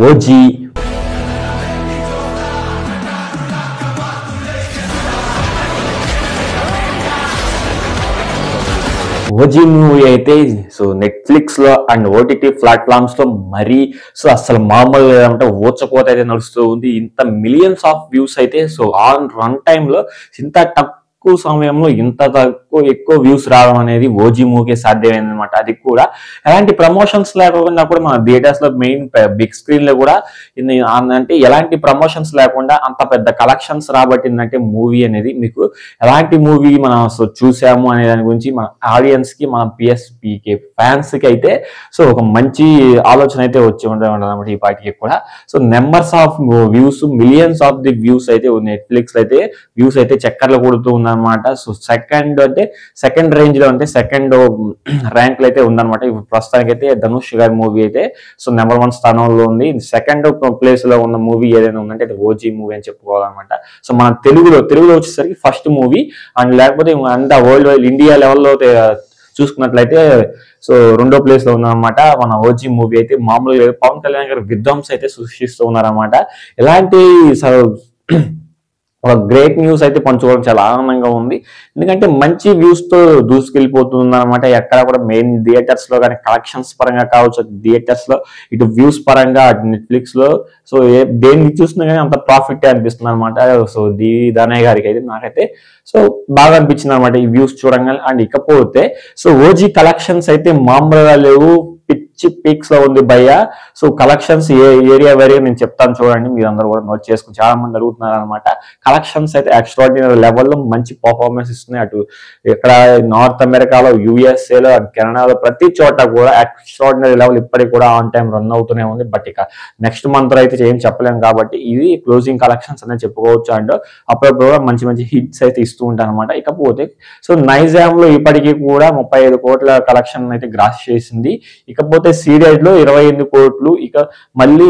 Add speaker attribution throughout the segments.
Speaker 1: OG OG movie అయితే so Netflix లో and OTT platforms లో మరీ సో అసలు మామూలు లేదంటే ఊచకోత అయితే నడుస్తూ ఉంది. ఇంత మిలియన్స్ ఆఫ్ వ్యూస్ అయితే సో ఆన్ రన్ టైమ్ లో ఇంత తక్కువ సమయంలో ఇంత ఎక్కువ వ్యూస్ రావడం అనేది ఓజీ మూవీకి సాధ్యమైంది అనమాట. అది కూడా ఎలాంటి ప్రమోషన్స్ లేకుండా కూడా మన థియేటర్స్ లో మెయిన్ బిగ్ స్క్రీన్ లో కూడా అంటే ఎలాంటి ప్రమోషన్స్ లేకుండా అంత పెద్ద కలెక్షన్స్ రాబట్టిందంటే మూవీ అనేది మీకు ఎలాంటి మూవీ మనం చూసాము అనే దాని గురించి మన ఆడియన్స్ కి మన పిఎస్పీకి ఫ్యాన్స్ కి అయితే సో ఒక మంచి ఆలోచన అయితే వచ్చి ఉంటుంది అనమాట ఈ పార్టీకి కూడా. So numbers of views millions of the views అయితే నెట్ఫ్లిక్స్ అయితే వ్యూస్ అయితే చక్కర్లు కొడుతూ ఉందన్నమాట. సో సెకండ్ రేంజ్ లో అంటే సెకండ్ ర్యాంక్ లో అయితే ఉందన్నమాట. ఇప్పుడు ప్రస్తుతానికి అయితే ధనుష్ గారి మూవీ అయితే సో నెంబర్ 1 స్థానంలో ఉంది. సెకండ్ ప్లేస్ లో ఉన్న మూవీ ఏదైనా ఉందంటే అది ఓజీ మూవీ అని చెప్పుకోవాలన్నమాట. సో మన తెలుగులో వచ్చేసరికి ఫస్ట్ మూవీ అండ్ లేకపోతే అంతా వరల్డ్ వైడ్ ఇండియా లెవెల్లో చూసుకున్నట్లయితే సో రెండో ప్లేస్ లో ఉందన్నమాట మన ఓజీ మూవీ అయితే. మామూలుగా పవన్ కళ్యాణ్ గారు విధ్వంసం అయితే సృష్టిస్తూ ఉన్నారన్నమాట. ఎలాంటి ఒక గ్రేట్ న్యూస్ అయితే పంచుకోవడం చాలా ఆనందంగా ఉంది. ఎందుకంటే మంచి వ్యూస్ తో దూసుకెళ్ళిపోతుంది అనమాట. ఎక్కడ కూడా మెయిన్ థియేటర్స్ లో కానీ కలెక్షన్స్ పరంగా కావచ్చు, థియేటర్స్ లో ఇటు వ్యూస్ పరంగా అటు నెట్ఫ్లిక్స్ లో సో దేన్ని చూసినా కానీ అంత ప్రాఫిట్ అనిపిస్తుంది అనమాట. సో దానయ్య గారికి అయితే నాకైతే సో బాగా అనిపించింది అనమాట ఈ వ్యూస్ చూడంగానే. అండ్ ఇకపోతే సో ఓజీ కలెక్షన్స్ అయితే మామూలుగా లేవు, పిచ్చి పీక్స్ లో ఉంది భయ్య. సో కలెక్షన్స్ ఏరియా వేరియా నేను చెప్తాను చూడండి, మీరు అందరూ కూడా నోట్ చేసుకుని చాలా మంది అడుగుతున్నారు అనమాట. కలెక్షన్స్ అయితే ఎక్స్ట్రాడినరీ లెవెల్లో మంచి పర్ఫార్మెన్స్ ఇస్తున్నాయి. అటు ఇక్కడ నార్త్ అమెరికాలో, యుఎస్ఏలో అండ్ కెనడాలో ప్రతి చోట కూడా ఎక్స్ట్రాడినరీ లెవెల్ ఇప్పటికి కూడా ఆన్ టైం రన్ అవుతూనే ఉంది. బట్ ఇక నెక్స్ట్ మంత్ అయితే ఏం చెప్పలేము కాబట్టి ఇది క్లోజింగ్ కలెక్షన్స్ అనేది చెప్పుకోవచ్చు. అండ్ అప్పుడప్పుడు కూడా మంచి హిట్స్ అయితే ఇస్తూ ఉంటాను అనమాట. ఇకపోతే సో నైజామ్ లో ఇప్పటికీ కూడా 35 కోట్ల కలెక్షన్ అయితే గ్రాస్ చేసింది. ఇకపోతే సీడెడ్ లో 28 కోట్లు. ఇక మళ్ళీ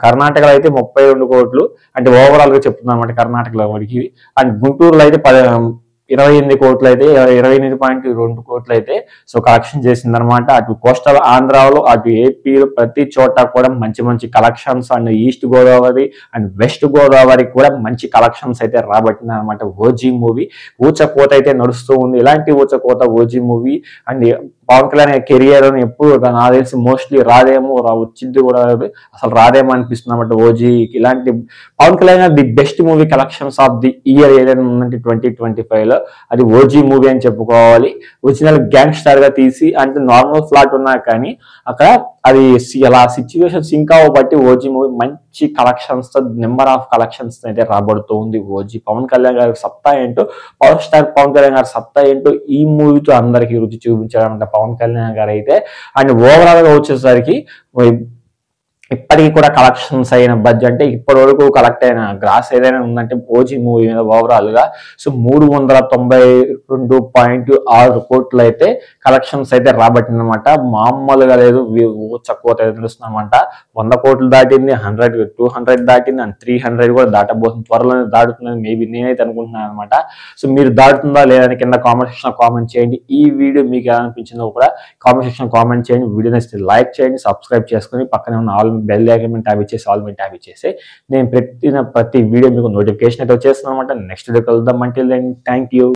Speaker 1: కర్ణాటకలో అయితే 32 కోట్లు అంటే ఓవరాల్ గా చెప్తున్నాను అనమాట కర్ణాటకలో వరకు. అండ్ గుంటూరులో అయితే 28 కోట్లు అయితే 28.2 కోట్లు అయితే సో కలెక్షన్ చేసింది అనమాట. అటు కోస్టల్ ఆంధ్రాలో అటు ఏపీలో ప్రతి చోట కూడా మంచి collections and east Godavari and west Godavari కూడా మంచి కలెక్షన్స్ అయితే రాబట్టింది అనమాట ఓజీ మూవీ. ఊచకోత అయితే నడుస్తూ ఉంది. ఇలాంటి ఊచకోత OG movie and Pawan Kalyan career అని ఎప్పుడు నాకు తెలిసి మోస్ట్లీ రాదేమో, వచ్చింది కూడా అసలు రాదేమో అనిపిస్తుంది అనమాట ఓజీ. ఇలాంటి Pawan Kalyan the best movie collections of the year ఏదైనా ఉందంటే 2025 లో అది ఓజీ మూవీ అని చెప్పుకోవాలి. ఒరిజినల్ గ్యాంగ్స్టర్ గా తీసి అంటే నార్మల్ ఫ్లాట్ ఉన్నా కానీ అక్కడ అది అలా సిచ్యువేషన్ సింక్ అవ్వబట్టి ఓజీ మూవీ మంచి కలెక్షన్స్ తో నెంబర్ ఆఫ్ కలెక్షన్స్ అయితే రాబడుతూ ఉంది ఓజీ. పవన్ కళ్యాణ్ గారి సత్తా ఏంటో, పవర్ స్టార్ పవన్ కళ్యాణ్ గారి సత్తా ఏంటో ఈ మూవీతో అందరికి రుచి చూపించారంట పవన్ కళ్యాణ్ గారు అయితే. అండ్ ఓవరాల్ గా వచ్చేసరికి ఇప్పటికీ కూడా కలెక్షన్స్ అయిన బడ్జెట్ అంటే ఇప్పటి వరకు కలెక్ట్ అయిన గ్రాస్ ఏదైనా ఉందంటే ఓజీ మూవీ మీద ఓవరాల్ గా సో 392.6 కోట్లు అయితే కలెక్షన్స్ అయితే రాబట్టింది అనమాట. మామూలుగా లేదు, తక్కువ తెలుస్తుందన్నమాట. 100 కోట్లు దాటింది, 100, 200 దాటింది అండ్ 300 కూడా దాటబోతుంది, త్వరలోనే దాటుతుందని మేబీ నేనైతే అనుకుంటున్నాను అనమాట. సో మీరు దాటుతుందా లేదని కింద కామెంట్ సెక్షన్ కామెంట్ చేయండి. ఈ వీడియో మీకు ఎలా అనిపించిందో కూడా కామెంట్ సెక్షన్ కామెంట్ చేయండి. వీడియో నచ్చితే లైక్ చేయండి, సబ్స్క్రైబ్ చేసుకుని పక్కనే ఉన్న ఆల్ బెల్ ఐకాన్ ట్యాబ్ ఇచ్చేసి ఆల్ మీద ట్యాబ్ ఇచ్చేసి నేను పెట్టిన ప్రతి వీడియో మీకు నోటిఫికేషన్ అయితే వచ్చేస్తుంది అనమాట. నెక్స్ట్ వీడియో కలుద్దాం. Until then thank you.